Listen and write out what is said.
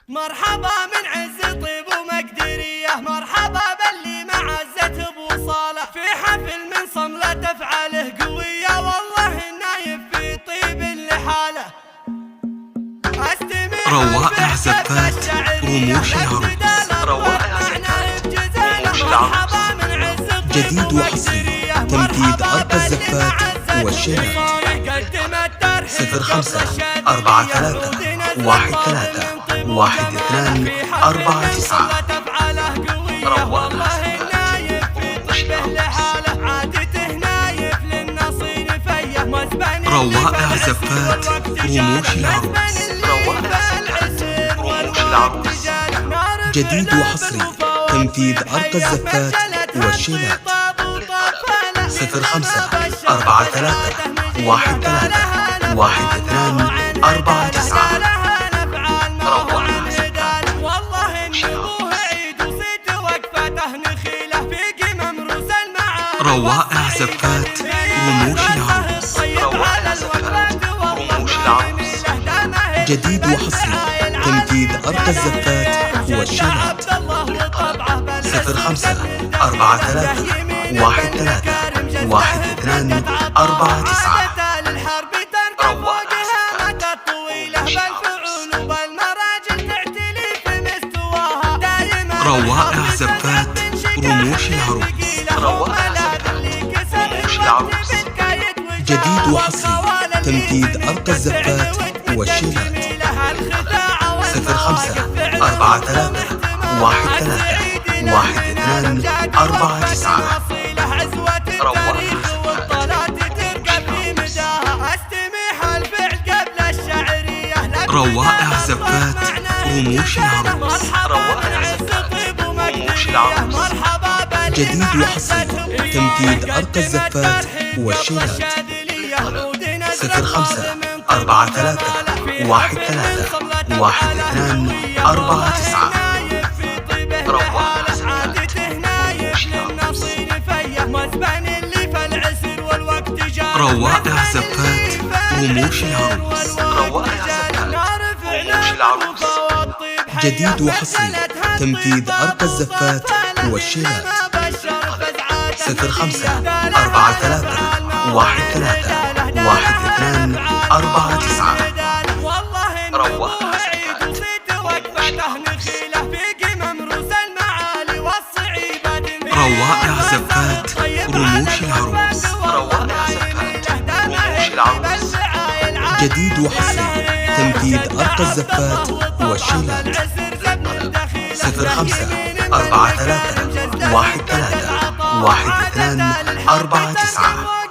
مرحبا من عز طيب ومقدريه، مرحبا باللي معزته بوصاله، في حفل من صملة افعاله قويه، والله النايف في طيب لحاله. روائع زفات رموش العروس، روائع زفات رموش العروس، جديد وحصري تنفيذ أرقى الزفات والشيلات. 0543131249. روائع زفات رموش العروس، روائع زفات رموش العروس، جديد وحصري تنفيذ أرقى الزفات والشيلات. 0543131249. روائع زفات رموش العروس، روائع زفات رموش العروس، جديد وحصري تنفيذ أرقى الزفات والشيلات. 0543131249. روائع زفات رموش العروس، روائع زفات رموش العروس، جديد وحصري تنفيذ أرقى الزفات والشيلات. 0543131249. روائع زفات رموش العروس، روائع زفات رموش العروس، جديد وحصري تنفيذ أرقى الزفات والشيلات. 0543131249. روائع زفات رموش العروس، روائع زفات رموش العروس، جديد وحصري تنفيذ أرقى الزفات والشيلات. 0543131249. روائع زفات روائع زفات رموش العروس، روائع زفات رموش العروس، جديد وحصري تنفيذ أرقى الزفات والشيلات. 0543131249.